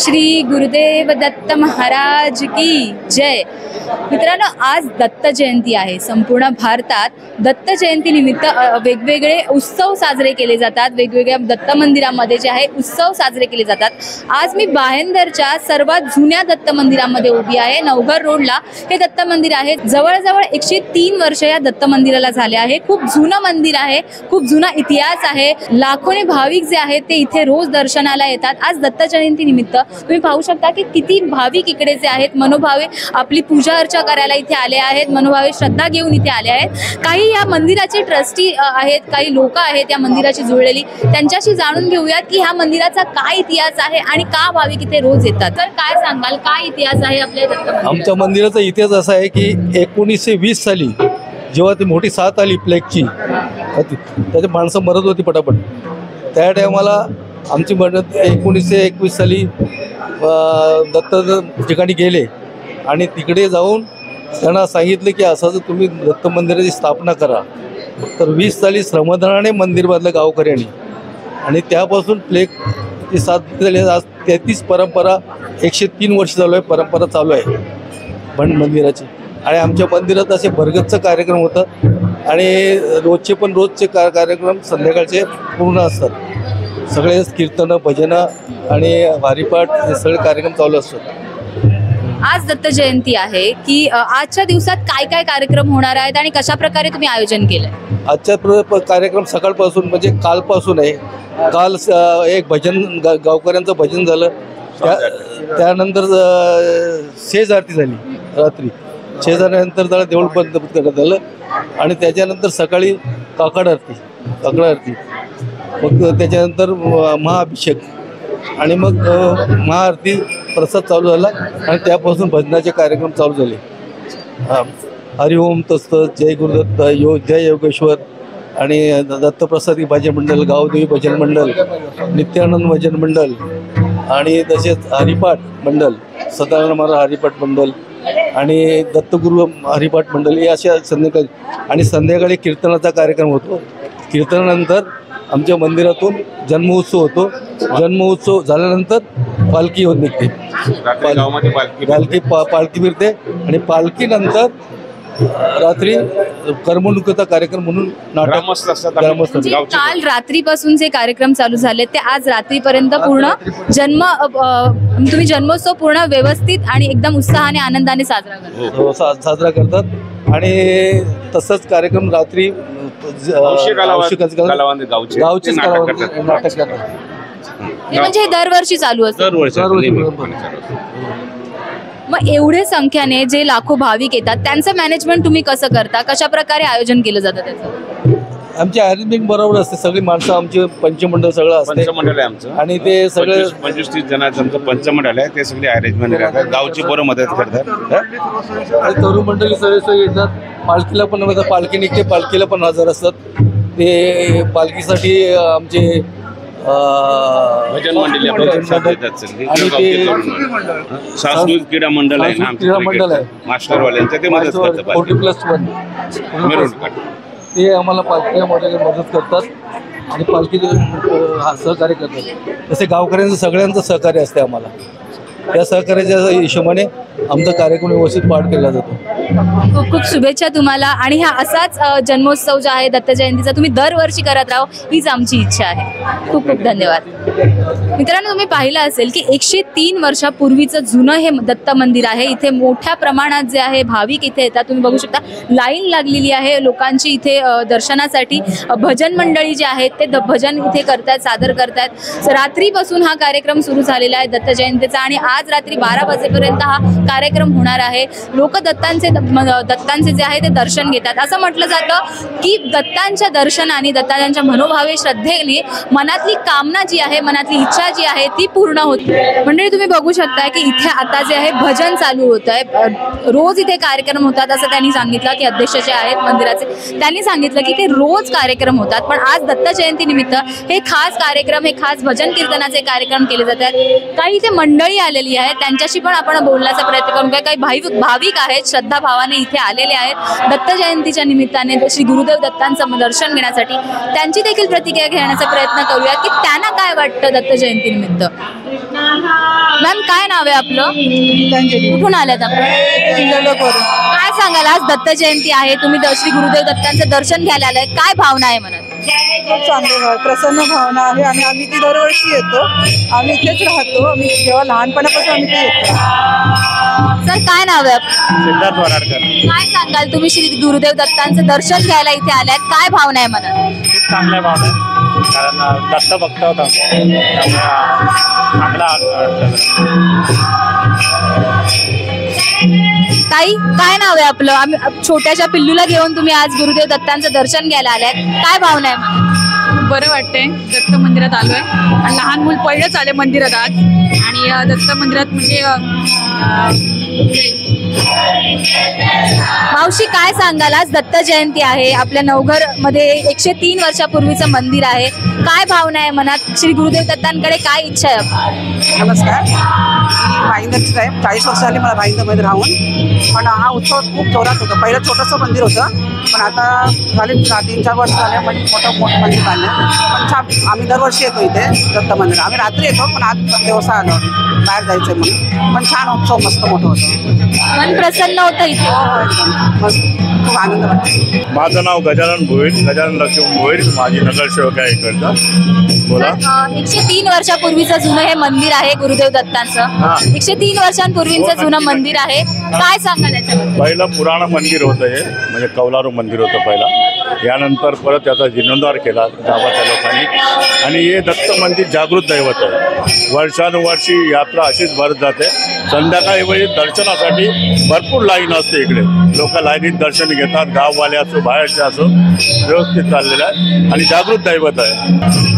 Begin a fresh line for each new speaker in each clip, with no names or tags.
श्री गुरुदेव दत्त महाराज की जय। मित्रांनो, आज दत्त जयंती आहे। संपूर्ण भारतात दत्त जयंती निमित्त वेगवेगळे उत्सव साजरे केले जातात। वेगवेगळ्या दत्त मंदिरांमध्ये जे आहे उत्सव साजरे केले जातात। आज मी भायंदरच्या सर्वात जुन्या दत्त मंदिरामध्ये उभी आहे। नवघर रोडला हे दत्त मंदिर आहे। जवळजवळ 103 वर्ष या दत्त मंदिराला झाले आहे। खूप जुनं मंदिर आहे, खूप जुना इतिहास आहे। लाखोने भाविक जे आहेत ते इथे रोज दर्शनाला येतात। आज दत्त जयंती निमित्त तुम्ही पाहू शकता की किती भाविक इकडे जे आहेत मनोभावे आपली पूजा अर्चा करायला इथे आले आहेत। मनोभावे श्रद्धा घेऊन इथे आले आहेत। काही या मंदिराचे ट्रस्टी आहेत, काही लोक आहेत या मंदिराशी जुळलेली, त्यांच्याशी जाणून घेऊयात की ह्या मंदिराचा काय इतिहास आहे आणि का भाविक इथे रोज येतात। तर काय सांगाल, काय इतिहास आहे आपल्या दत्त मंदिराचा?
आमच्या मंदिराचा इतिहास असा आहे की 1920 साली जेव्हा ती मोठी साथ आली प्लेगची, त्याचे माणसं मरत होती पटापट, त्या टायमाला आमची मंडळ 1921 साली दत्त ठिकाणी गेले आणि तिकडे जाऊन त्यांना सांगितलं की असं जर तुम्ही दत्त मंदिराची स्थापना करा। तर 20 साली श्रमदानाने मंदिर बांधलं गावकऱ्यांनी आणि त्यापासून प्लेगची साथ झाली। आज 33 परंपरा 103 वर्ष चालू आहे, परंपरा चालू आहे भंड मंदिराची। आणि आमच्या मंदिरात असे भरगतचं कार्यक्रम होतात आणि रोजचे कार्यक्रम संध्याकाळचे पूर्ण असतात। सगळे कीर्तनं, भजनं आणि हरिपाठ हे सगळे कार्यक्रम चालू असतात।
आज दत्त जयंती आहे की आजच्या दिवसात काय काय कार्यक्रम होणार आहेत आणि कशा प्रकारे तुम्ही आयोजन केलंय?
आजच्या कार्यक्रम सकाळपासून म्हणजे कालपासून आहे। काल एक भजन गावकऱ्यांचं भजन झालं, त्यानंतर शेज आरती झाली रात्री। शेज आरतीनंतर त्याला देऊळ बंद करण्यात आलं आणि त्याच्यानंतर सकाळी काकड आरती, मग त्याच्यानंतर महाअभिषेक आणि मग महाआरती प्रसाद चालू झाला आणि त्यापासून भजनाचे कार्यक्रम चालू झाले। हरिओम तस्तत, जय गुरुदत्त, जय योगेश्वर आणि दत्तप्रसादी भजन मंडळ, गावदेवी भजन मंडळ, नित्यानंद भजन मंडळ आणि तसेच हरिपाठ मंडळ, सदानंद महाराज हरिपाठ मंडळ आणि दत्तगुरु हरिपाठ मंडळ हे अशा संध्याकाळी कीर्तनाचा कार्यक्रम होतो। कीर्तनानंतर आमच्या मंदिरातून जन्मोत्सव होतो। जन्मोत्सव झाल्यानंतर पालखी होत निघते, पालखी फिरते आणि पालखीनंतर रात्री करमणुकीचा कार्यक्रम म्हणून नाटक।
काल रात्रीपासून जे कार्यक्रम चालू झाले ते आज रात्रीपर्यंत पूर्ण तुम्ही जन्मोत्सव पूर्ण व्यवस्थित आणि एकदम उत्साहाने आनंदाने
साजरा करतात। आणि तसंच कार्यक्रम रात्री गावचे नाटक करतात।
म्हणजे दरवर्षी चालू असतं। मग एवढे संख्येने जे लाखो भाविक येतात त्यांचं मॅनेजमेंट तुम्ही कसं करता? कशा प्रकारे आयोजन केलं जातं त्याचं?
आमची अरेंजमेंट बरोबर असते। सगळी माणसं आमचे पंचमंडळ सगळं असते,
पंचमंडळ आहे आमचं आणि
ते सगळे
25-30 जणांचं आमचं पंचमंडळ आहे। ते सगळे अरेंजमेंट करतात, गावची पोरं मदत करतात
आणि तरुण मंडळी सगळे येतात। पालखीला पण पालखी निघते, पालखीला पण हजर असतात। ते पालखीसाठी आमचे
भजन मंडळी सांस्कृतिक क्रीडा मंडळ आहे, मास्टरवाल्यांचं ते मदत करतात।
40+1 ते आम्हाला पालखीमध्ये मदत करतात आणि पालखी सहकार्य करतात। तसे गावकऱ्यांचं सगळ्यांचं सहकार्य असते आम्हाला। त्या सहकार्याच्या हिशोबाने आमचा कार्यक्रम व्यवस्थित पार केला जातो।
खूप खूप शुभेच्छा तुम्हाला आणि हा असाच जन्मोत्सव जो आहे दत्त जयंतीचा तुम्ही दरवर्षी करत राहा, हीच आमची इच्छा आहे। खूप खूप धन्यवाद। मित्रांनो, तुम्ही पाहिलं असेल की 103 वर्षापूर्वीचं जुनं हे दत्त मंदिर आहे। इथे मोठ्या प्रमाणात जे आहे भाविक इथे येतात। तुम्ही बघू शकता लाईन लागलेली आहे लोकांची इथे दर्शनासाठी। भजन मंडळी जे आहेत ते भजन इथे करतात, सादर करतात। रात्रीपासून हा कार्यक्रम सुरू झालेला आहे दत्त जयंतीचा आणि आज रात्री 12 वाजेपर्यंत हा कार्यक्रम होणार आहे। लोक दत्तांचे जे आहे ते दर्शन घेतात। असं म्हटलं जातं की दत्तांच्या दर्शनाने, दत्तांच्या मनोभावे श्रद्धेने मनातली कामना जी आहे, मनातली इच्छा जी आहे ती पूर्ण होते। म्हणजे तुम्ही बघू शकता की इथे आता जे आहे भजन चालू होत आहे। रोज इथे कार्यक्रम होतात असं त्यांनी सांगितलं की अध्यक्ष जे आहेत मंदिराचे त्यांनी सांगितलं की ते रोज कार्यक्रम होतात, पण आज दत्त जयंती निमित्त हे खास कार्यक्रम, हे खास भजन कीर्तनाचे कार्यक्रम केले जातात। काही इथे मंडळी आलेली आलेली आहे, त्यांच्याशी पण आपण बोलण्याचा प्रयत्न करू. काही भाविक आहेत, श्रद्धा भावाने इथे आलेले आहेत दत्त जयंतीच्या निमित्ताने श्री गुरुदेव दत्तांचं दर्शन घेण्यासाठी. त्यांची देखील प्रतिक्रिया घेण्याचा प्रयत्न करूया की त्यांना काय वाटतं दत्त जयंती निमित्त. मॅम, काय नाव आहे आपलं? कुठून आल्यात आपण? काय सांगाल, आज दत्त जयंती आहे, तुम्ही श्री गुरुदेव दत्तांचं दर्शन घ्यायला आलाय, काय भावना आहे म्हणत?
खूप चांगली प्रसन्न भावना आहे आणि आम्ही ती दरवर्षी येतो. आम्ही इथेच राहतो. आम्ही जेव्हा लहानपणापासून आम्ही इथे येतो.
सर, काय नाव आहे आपलं?
सिद्धार्थ वराडकर.
काय सांगाल, तुम्ही श्री गुरुदेव दत्तांचं दर्शन घ्यायला इथे आल्यात, काय भावना आहे म्हणत?
खूप चांगल्या भावना आहे, कारण दत्त भक्त होता त्यामुळे चांगला
ताई, काय नाव आहे आपलं? आम्ही छोट्याशा पिल्लूला घेऊन तुम्ही आज गुरुदेव दत्तांचं दर्शन घ्यायला आल्यात, काय भावना आहे म्हणत?
बरं वाटतंय. दत्त मंदिरात आलोय आणि लहान मूल पहिलेच आले मंदिरात आज आणि दत्त मंदिरात म्हणजे
मावशी, काय सांगाल, आज दत्त जयंती आहे, आपल्या नवघर मध्ये 103 वर्षापूर्वीचं मंदिर आहे, काय भावना आहे मनात? श्री गुरुदेव दत्तांकडे काय इच्छा आहे?
नमस्कार, मी भाईंदरची आहे. 40 वर्ष झाली मला भाईंदरमध्ये राहून. पण हा उत्सव खूप जोरात होता. पहिलं छोटंसं मंदिर होतं, पण आता झाले 3-4 वर्ष झाले म्हणजे मोठं मंदिर बांधलं. पण छान, आम्ही दरवर्षी येतो इथे दत्त मंदिर. आम्ही रात्री येतो, पण आज दिवसा आलो बाहेर जायचं म्हणून. पण छान उत्सव, मस्त मोठं होतं.
मन प्रसन्न होतं इथे.
मस्त, खूप आनंद वाटतो.
माझं नाव गजानन भोईर, गजानन लक्ष्मण भोईर, माझी नगरसेवक आहे इकडचा. बोला.
103 वर्षापूर्वीचं जुनं हे मंदिर आहे गुरुदेव दत्तांचं. 103 वर्षांपूर्वीचं जुनं मंदिर आहे, काय सांगाल याच्याबद्दल?
पहिलं पुराण मंदिर होतं हे, म्हणजे कौलारू मंदिर होतं पहिला. यानंतर परत त्याचा जीर्णोद्धार केला गावाच्या लोकांनी आणि हे दत्त मंदिर जागृत दैवत आहे. वर्षानुवर्षी यात्रा अशीच भरत जाते. संध्याकाळी वेळी दर्शनासाठी भरपूर लाईन असते इकडे. लोक लाईनीत दर्शन घेतात, गाववाले असो बाहेरचे असो, व्यवस्थित चाललेलं आहे आणि जागृत दैवत आहे.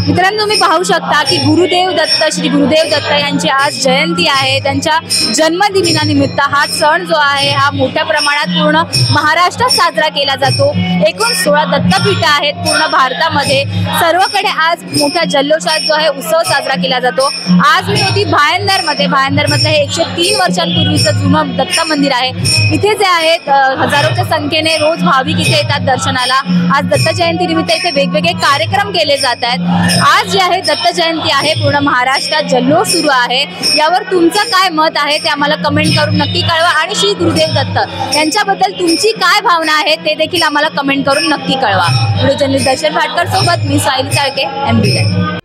मित्रांनो, तुम्ही पाहू शकता की गुरुदेव दत्त, श्री गुरुदेव दत्त यांची आज जयंती आहे. त्यांच्या जन्मदिनानिमित्त हा सण जो आहे हा मोठ्या प्रमाणात पूर्ण महाराष्ट्रात साजरा केला जातो. एकूण 16 दत्तपीठं आहेत पूर्ण भारतामध्ये. सर्वकडे आज मोठ्या जल्लोषात जो आहे उत्सव साजरा केला जातो. आज मी होती भायंदरमध्ये. भायंदरमधलं हे 103 वर्षांपूर्वीचं जुनं दत्त मंदिर आहे. इथे जे आहेत हजारोच्या संख्येने रोज भाविक इथे येतात दर्शनाला. आज दत्त जयंती निमित्त इथे वेगवेगळे कार्यक्रम केले जात आहेत. आज जे आहे दत्त जयंती आहे, पूर्ण महाराष्ट्रात जल्लोष सुरू आहे. यावर तुमचं काय मत आहे ते आम्हाला कमेंट करून नक्की कळवा आणि श्री गुरुदेव दत्त यांच्याबद्दल तुमची काय भावना आहे ते देखील आम्हाला कमेंट करून नक्की कळवा. व्हिडिओ जर्नलिस्ट दर्शन भाटकर सोबत मी साहिल चाळके, MB लाईव्ह.